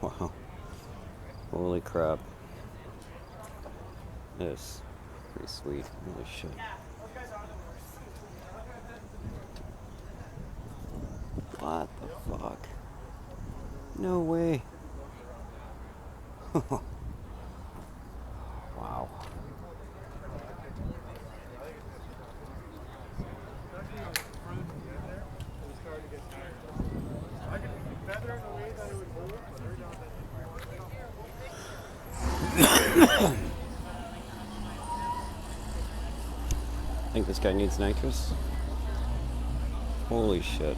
Wow. Holy crap. This is pretty sweet. Holy shit. What the fuck? No way. Wow. I think this guy needs nitrous. Holy shit.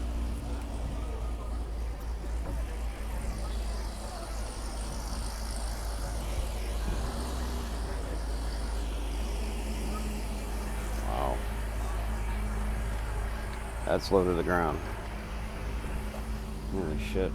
Wow. That's low to the ground. Holy shit.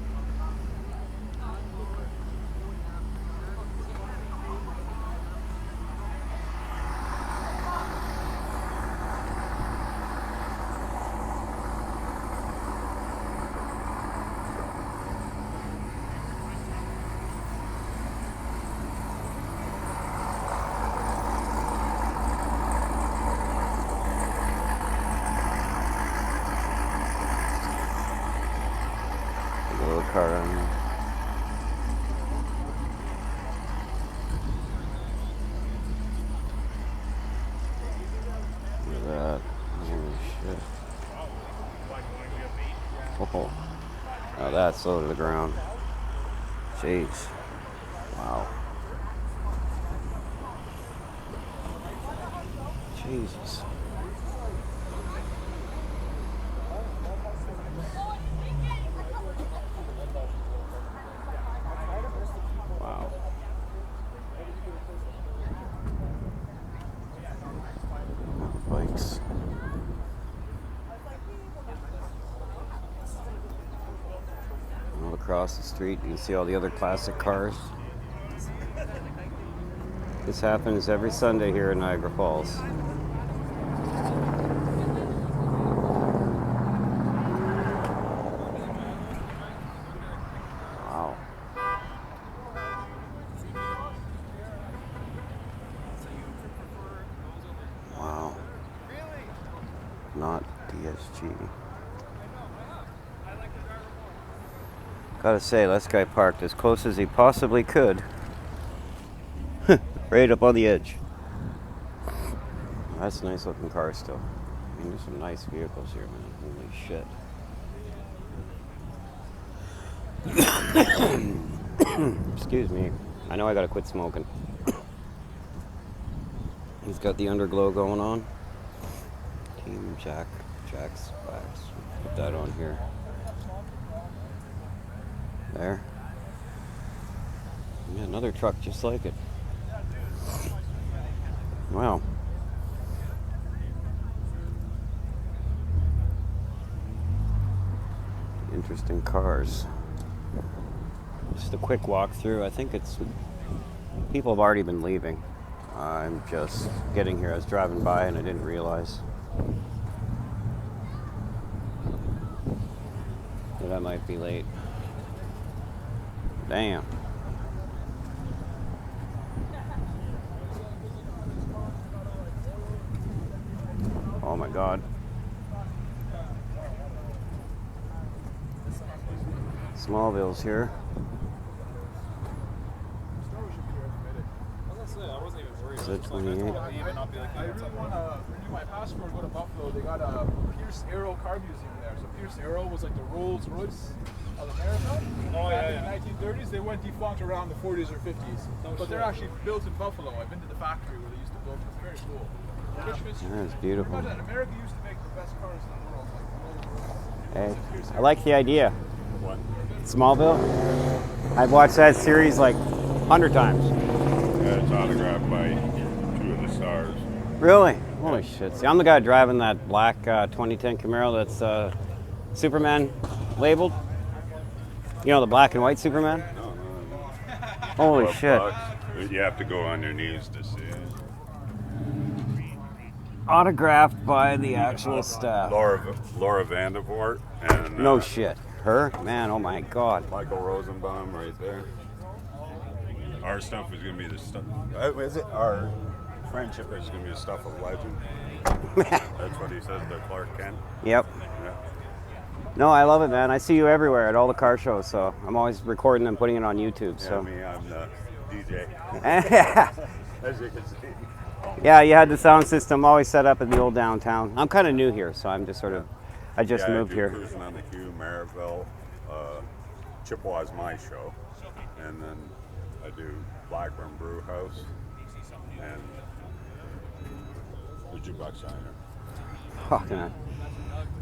Little car on there. Look at that. Holy shit. Oh. Now that's low to the ground. Jeez. Wow. Jesus. Wow. Bikes. All across the street, you can see all the other classic cars. This happens every Sunday here in Niagara Falls. Wow. Wow. Not DSG. Gotta say, this guy parked as close as he possibly could. Right up on the edge. That's a nice looking car still. I mean, there's some nice vehicles here, man. Holy shit. Excuse me. I know I gotta quit smoking. He's got the underglow going on. Team Jack's wax. Put that on here. There. Yeah, another truck just like it. Wow. Interesting cars. Just a quick walk through. I think it's people have already been leaving. I'm just getting here. I was driving by and I didn't realize that I might be late. Damn. Oh my God. Smallville's here. Is it 28? I really want to renew my passport and go to Buffalo. They got a Pierce Arrow car museum there. So Pierce Arrow was like the Rolls Royce of America. Back in the 1930s, they went defunct around the 40s or 50s. But they're actually built in Buffalo. I've been to the factory where they used to build them. It's very cool. That's beautiful. America used to make the best cars in the world. Hey, I like the idea. What? Smallville? I've watched that series like 100 times. Yeah, it's autographed by 2 of the stars. Really? Holy shit. See, I'm the guy driving that black 2010 Camaro that's Superman labeled. You know the black and white Superman? No, no, no. Holy 12 shit. bucks. You have to go on your knees to see it. Autographed by the actual staff. Laura Vandervoort and No shit. Her? Man, oh my god. Michael Rosenbaum right there. Our stuff is going to be the stuff. Is it? Our friendship is going to be the stuff of legend. That's what he says to Clark Kent. Yep. Yeah. No, I love it, man. I see you everywhere at all the car shows, so I'm always recording and putting it on YouTube. Yeah, So. me, I'm the DJ. Yeah. As you can see. Yeah, you had the sound system always set up in the old downtown. I'm kind of new here, so I'm just sort of, I just moved I do here. Cruising on the Q, Maryville, Chippewa's my show, and then I do Blackburn Brew House and the Jukebox Diner. Fuck, man.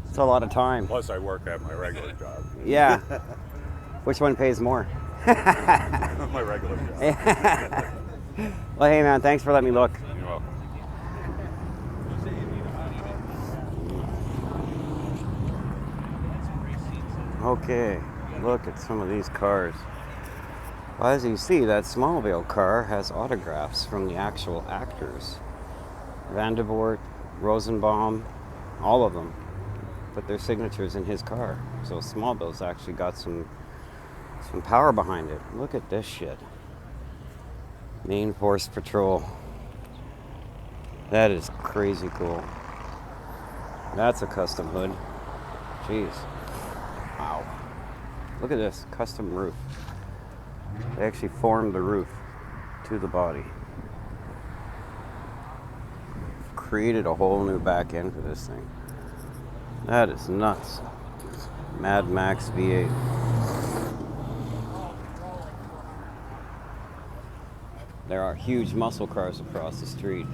It's a lot of time. Plus, I work at my regular job. Yeah. Which one pays more? My regular job. Well, hey, man, thanks for letting me look. You're welcome. Okay, look at some of these cars. Well, as you see, that Smallville car has autographs from the actual actors. Vandervoort, Rosenbaum, all of them put their signatures in his car. So Smallville's actually got some power behind it. Look at this shit. Main Force Patrol. That is crazy cool. That's a custom hood. Jeez. Wow. Look at this custom roof. They actually formed the roof to the body. Created a whole new back end for this thing. That is nuts. Mad Max V8. There are huge muscle cars across the street.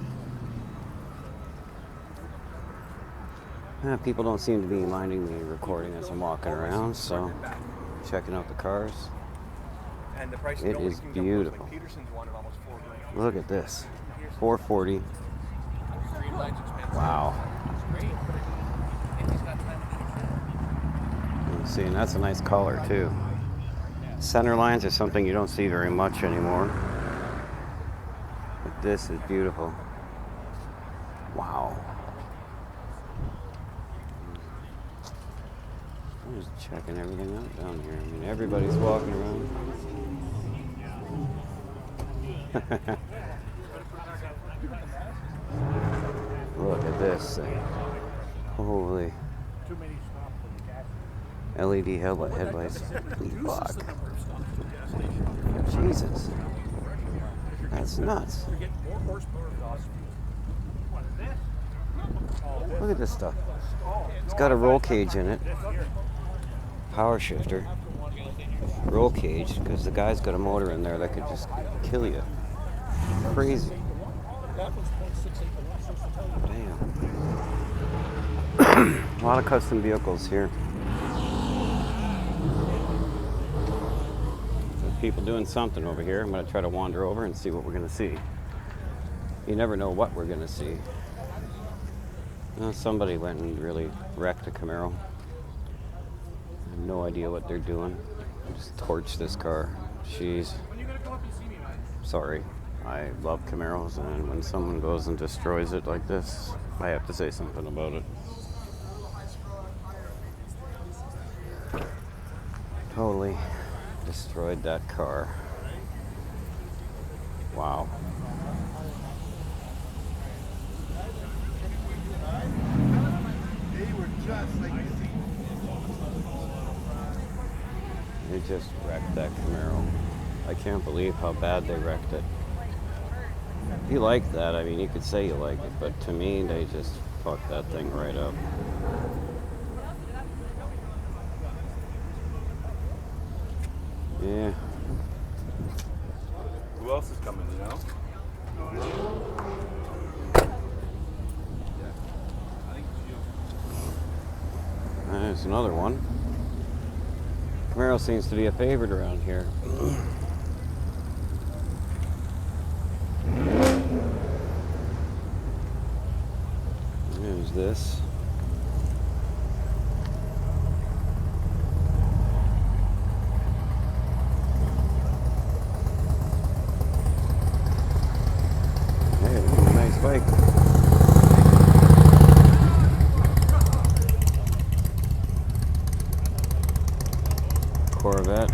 People don't seem to be minding me recording as I'm walking around, so checking out the cars. And the price It is beautiful. like Peterson's one at almost $4 grand. Look at this. 440. Green line's expensive. Wow. It's great, but if he's got time to do it. See, and that's a nice color too. Center lines are something you don't see very much anymore. But this is beautiful. Wow. I'm just checking everything out down here. I mean, everybody's walking around. Look at this thing. Holy. LED headlights. Fuck. Jesus. That's nuts. Look at this stuff. It's got a roll cage in it. Power shifter. Roll cage, because the guy's got a motor in there that could just kill you. Crazy. Damn. A lot of custom vehicles here. There's people doing something over here. I'm going to try to wander over and see what we're going to see. You never know what we're going to see. Well, somebody went and really wrecked a Camaro. I have no idea what they're doing. Just torched this car. Jeez. Sorry. I love Camaros, and when someone goes and destroys it like this, I have to say something about it. Totally destroyed that car. Wow. They just wrecked that Camaro. I can't believe how bad they wrecked it. If you like that, I mean, you could say you like it, but to me, they just fucked that thing right up. Yeah. Who else is coming, you know? There's another one. Camaro seems to be a favorite around here. There's this. Corvette.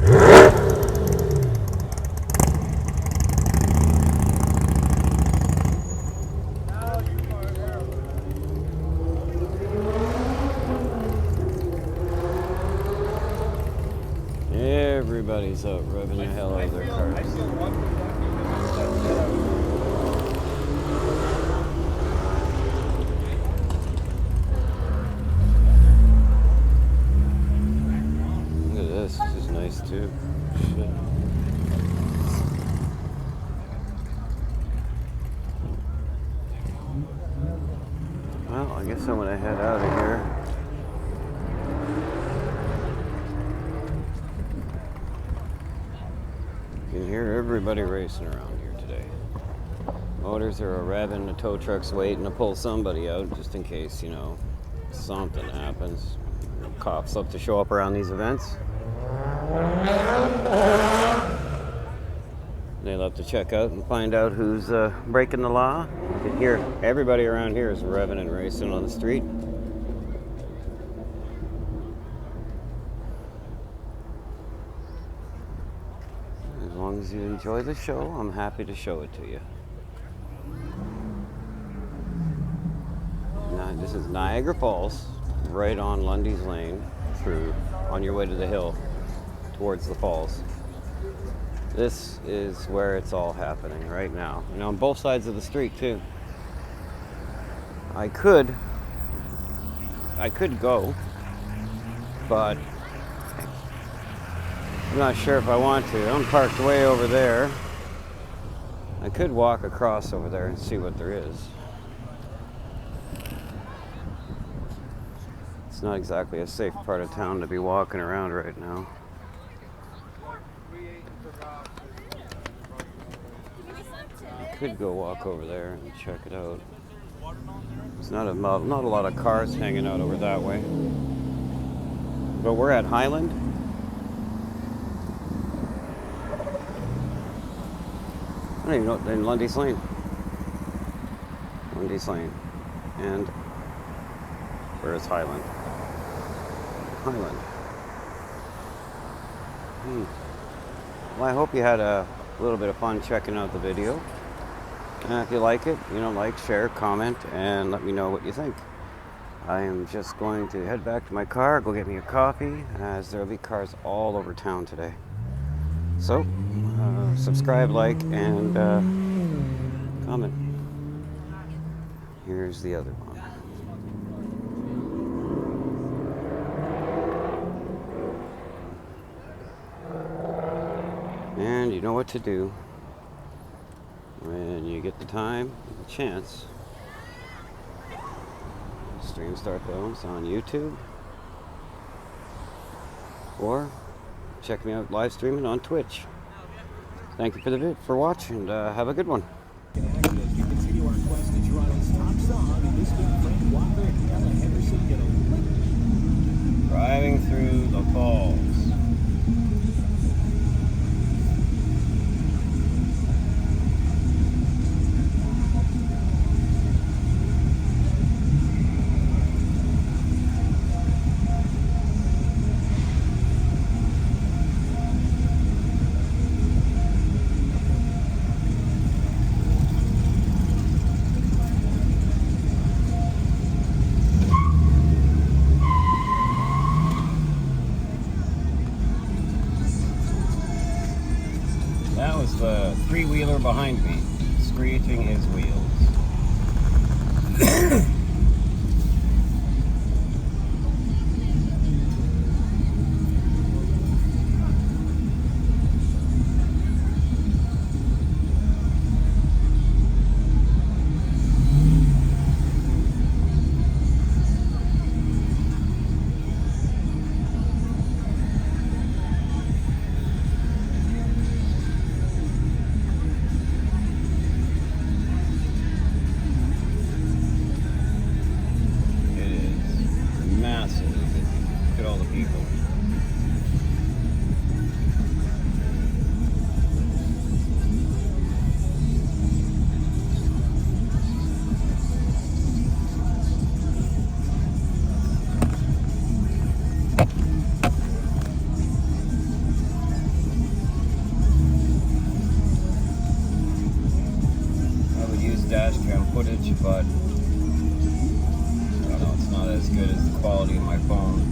Everybody's out revving the hell out of their cars. Look at this. This is nice too. Shit. Well, I guess I'm gonna head out of here. You can hear everybody racing around here today. Motors are revving, the tow truck's waiting to pull somebody out just in case, you know, something happens. Cops love to show up around these events. They love to check out and find out who's breaking the law. You can hear everybody around here is revving and racing on the street. As long as you enjoy the show, I'm happy to show it to you. Now, this is Niagara Falls, right on Lundy's Lane, through on your way to the hill towards the falls. This is where it's all happening right now. And on both sides of the street too. I could go, but I'm not sure if I want to. I'm parked way over there. I could walk across over there and see what there is. It's not exactly a safe part of town to be walking around right now. I could go walk over there and check it out. There's not a lot of cars hanging out over that way. But we're at Highland. I don't even know, in Lundy's Lane. Lundy's Lane. And where is Highland? Highland. Well, I hope you had a little bit of fun checking out the video. If you like it, like, share, comment, and let me know what you think. I am just going to head back to my car, go get me a coffee, as there'll be cars all over town today. So, subscribe, like, and comment. Here's the other one. And you know what to do when you get the time and the chance. Stream Star Films on YouTube, or check me out live streaming on Twitch. Thank you for watching, and have a good one. Driving through the falls. That was the three-wheeler behind me, screeching his wheels. dash cam footage, but I don't know, it's not as good as the quality of my phone.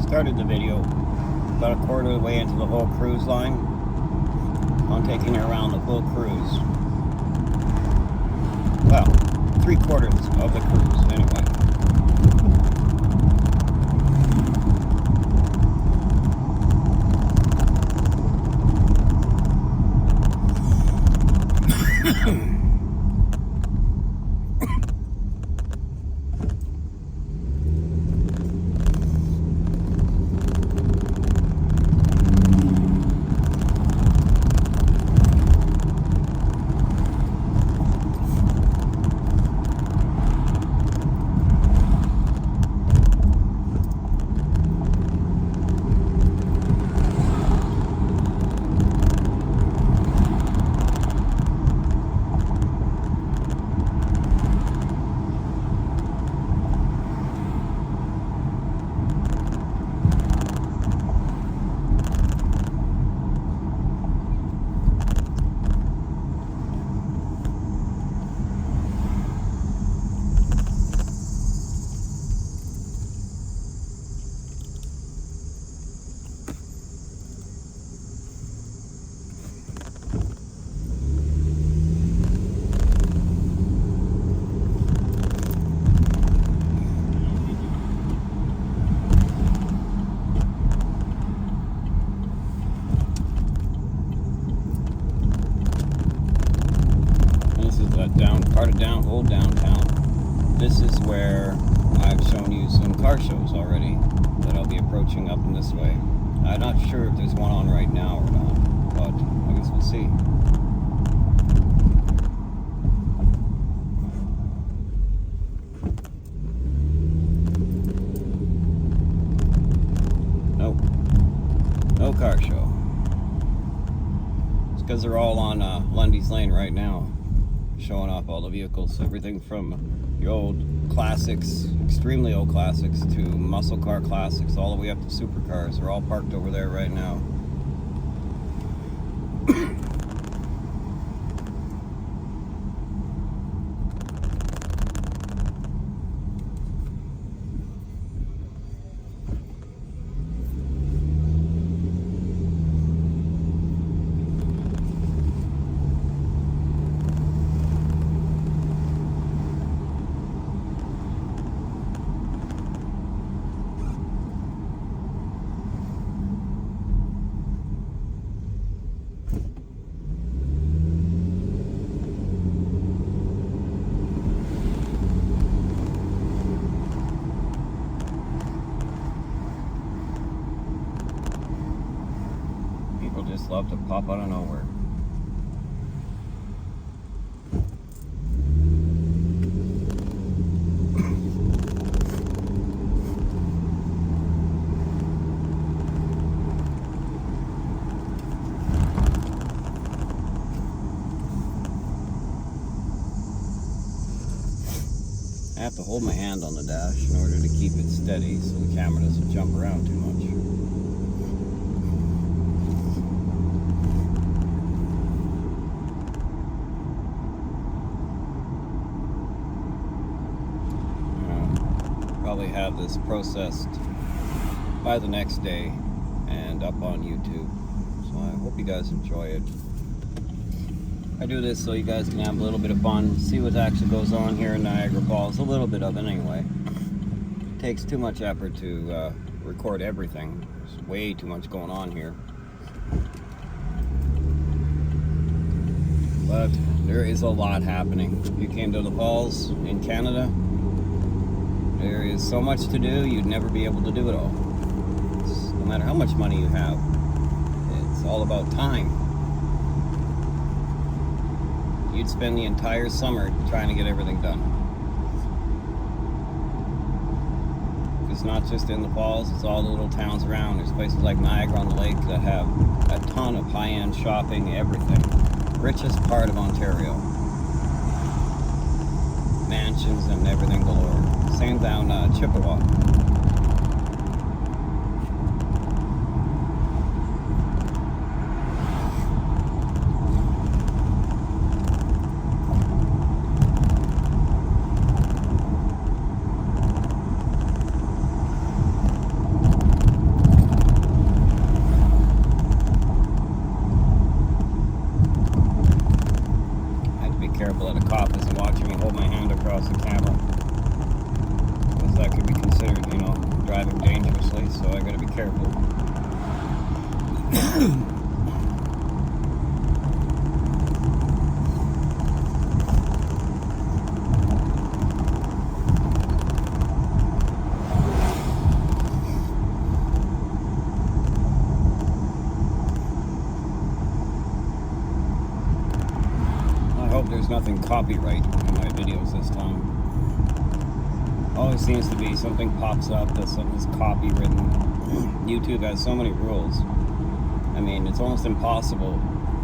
Started the video about a quarter of the way into the whole cruise line. I'm taking her around the full cruise. Well, 3/4 of the cruise, anyway. Old downtown. This is where I've shown you some car shows already that I'll be approaching up in this way. I'm not sure if there's one on right now or not, but I guess we'll see. Nope. No car show. It's because they're all on Lundy's Lane right now, showing off all the vehicles, everything from the old classics, extremely old classics, to muscle car classics, all the way up to supercars. They're all parked over there right now. love to pop out of nowhere. I have to hold my hand on the dash in order to keep it steady so the camera doesn't jump around too much. Probably have this processed by the next day and up on YouTube. So I hope you guys enjoy it. I do this so you guys can have a little bit of fun, see what actually goes on here in Niagara Falls, a little bit of it anyway. It takes too much effort to record everything. There's way too much going on here. But there is a lot happening. If you came to the falls in Canada, there is so much to do, you'd never be able to do it all. No matter how much money you have, it's all about time. You'd spend the entire summer trying to get everything done. It's not just in the falls, it's all the little towns around. There's places like Niagara on the Lake that have a ton of high-end shopping, everything. Richest part of Ontario. Mansions and everything galore. Same down Chippewa. Careful that a cop isn't watching me hold my hand across the camera, because that could be considered, you know, driving dangerously, so I gotta be careful. I hope there's nothing copyright in my videos this time. Always seems to be something pops up that something's copywritten. YouTube has so many rules. I mean, it's almost impossible.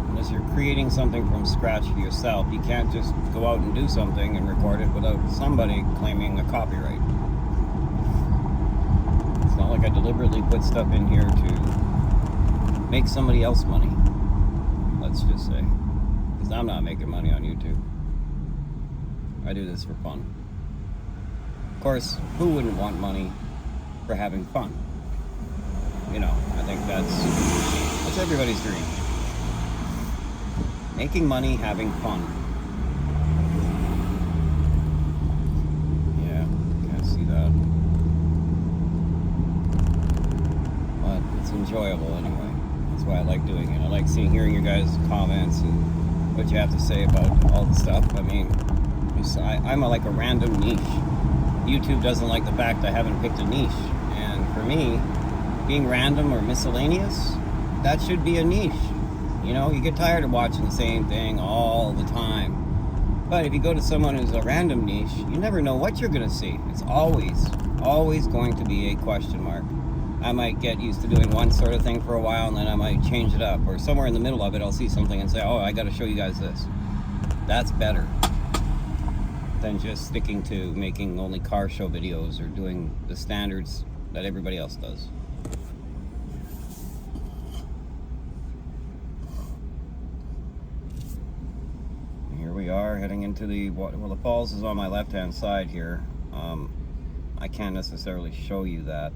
Unless you're creating something from scratch for yourself, you can't just go out and do something and record it without somebody claiming a copyright. It's not like I deliberately put stuff in here to make somebody else money. Let's just say. Because I'm not making money on YouTube. I do this for fun. Of course, who wouldn't want money for having fun? You know, I think that's everybody's dream. Making money, having fun. Yeah, can't see that. But it's enjoyable anyway. That's why I like doing it. I like hearing your guys' comments and what you have to say about all the stuff. I mean, I'm like a random niche. YouTube doesn't like the fact I haven't picked a niche. And for me, being random or miscellaneous, that should be a niche. You know, you get tired of watching the same thing all the time. But if you go to someone who's a random niche, you never know what you're going to see. It's always going to be a question mark. I might get used to doing one sort of thing for a while, and then I might change it up. Or somewhere in the middle of it, I'll see something and say, oh, I got to show you guys this. That's better than just sticking to making only car show videos or doing the standards that everybody else does. Here we are heading into the falls is on my left-hand side here. I can't necessarily show you that.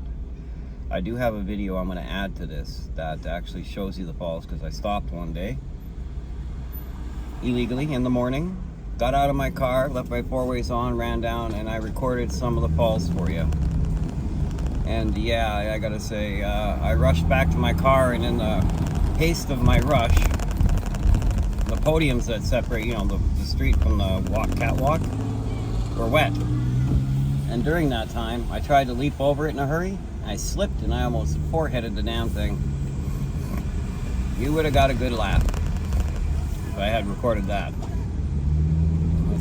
I do have a video I'm going to add to this that actually shows you the falls, because I stopped one day illegally in the morning, got out of my car, left my four-ways on, ran down, and I recorded some of the falls for you. And yeah, I gotta say, I rushed back to my car, and in the haste of my rush, the podiums that separate, you know, the street from the catwalk were wet. And during that time, I tried to leap over it in a hurry. I slipped and I almost foreheaded the damn thing. You would have got a good laugh if I had recorded that.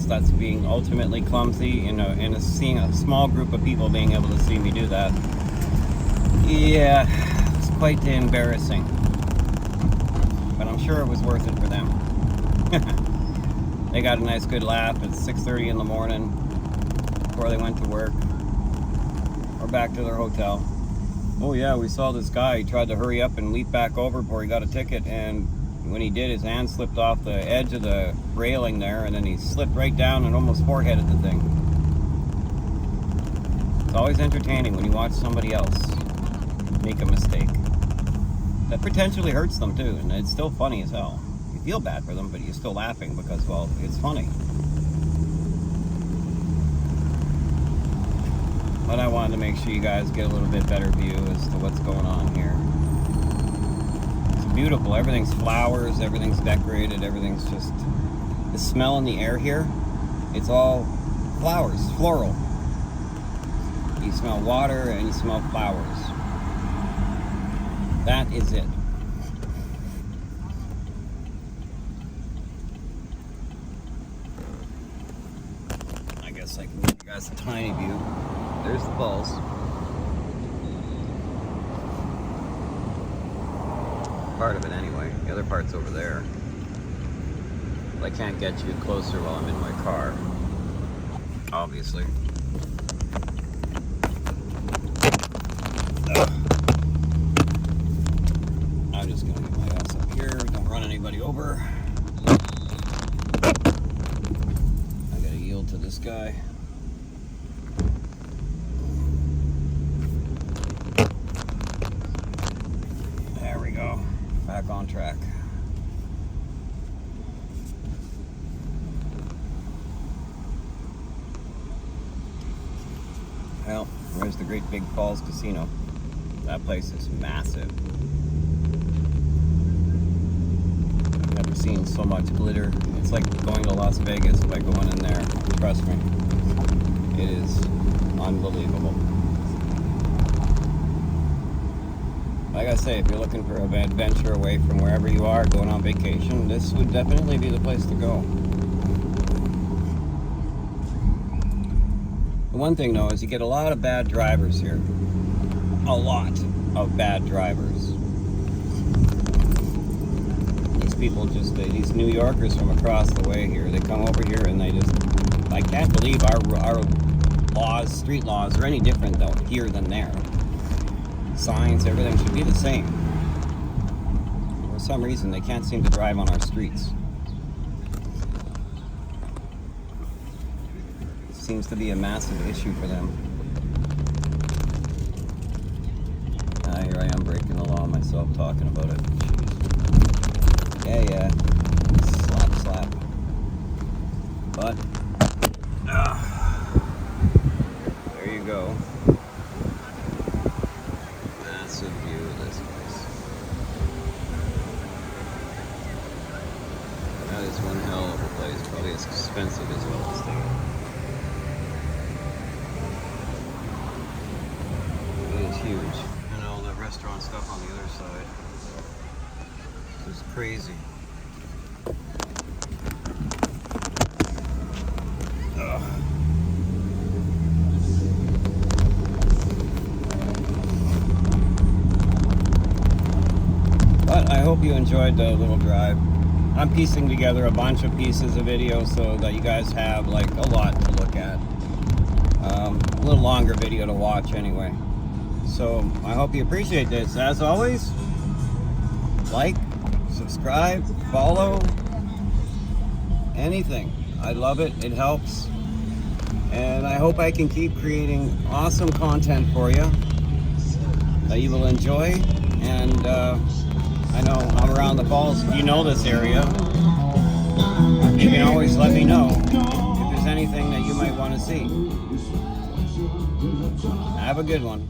That's being ultimately clumsy, and seeing a small group of people being able to see me do that. Yeah, it's quite embarrassing. But I'm sure it was worth it for them. They got a nice good laugh at 6:30 in the morning before they went to work or back to their hotel. Oh yeah, we saw this guy. He tried to hurry up and leap back over before he got a ticket, and when he did, his hand slipped off the edge of the railing there, and then he slipped right down and almost foreheaded the thing. It's always entertaining when you watch somebody else make a mistake that potentially hurts them too, and it's still funny as hell. You feel bad for them, but you're still laughing because, well, it's funny. But I wanted to make sure you guys get a little bit better view as to what's going on here. It's beautiful. Everything's flowers, everything's decorated, everything's just... The smell in the air here, it's all flowers, floral. You smell water and you smell flowers. That is it. I guess I can give you guys a tiny view. There's the falls. Part of it anyway. The other part's over there. But I can't get you closer while I'm in my car. Obviously. I'm just gonna get my ass up here. Don't run anybody over. I gotta yield to this guy. There we go. Back on track. Well, there's the Great Big Falls Casino. That place is massive. I've never seen so much glitter. It's like going to Las Vegas by going in there. Trust me. It is unbelievable. Like I say, if you're looking for an adventure away from wherever you are going on vacation, this would definitely be the place to go. The one thing though is you get a lot of bad drivers here. A lot of bad drivers. These people just, these New Yorkers from across the way here, they come over here and they just, I can't believe our laws, street laws, are any different though here than there. Signs, everything should be the same. For some reason, they can't seem to drive on our streets. It seems to be a massive issue for them. Here I am breaking the law myself, talking about it. Jeez. Yeah. Slap. But, there you go. Massive view of this place. That is one hell of a place. Probably as expensive as well as thing. It is huge. And all the restaurant stuff on the other side. This is crazy. But I hope you enjoyed the little drive. I'm piecing together a bunch of pieces of video so that you guys have like a lot to look at. A little longer video to watch anyway. So I hope you appreciate this. As always, like, subscribe, follow, anything. I love it. It helps. And I hope I can keep creating awesome content for you that you will enjoy. And I know I'm around the falls. If you know this area, you can always let me know if there's anything that you might want to see. Have a good one.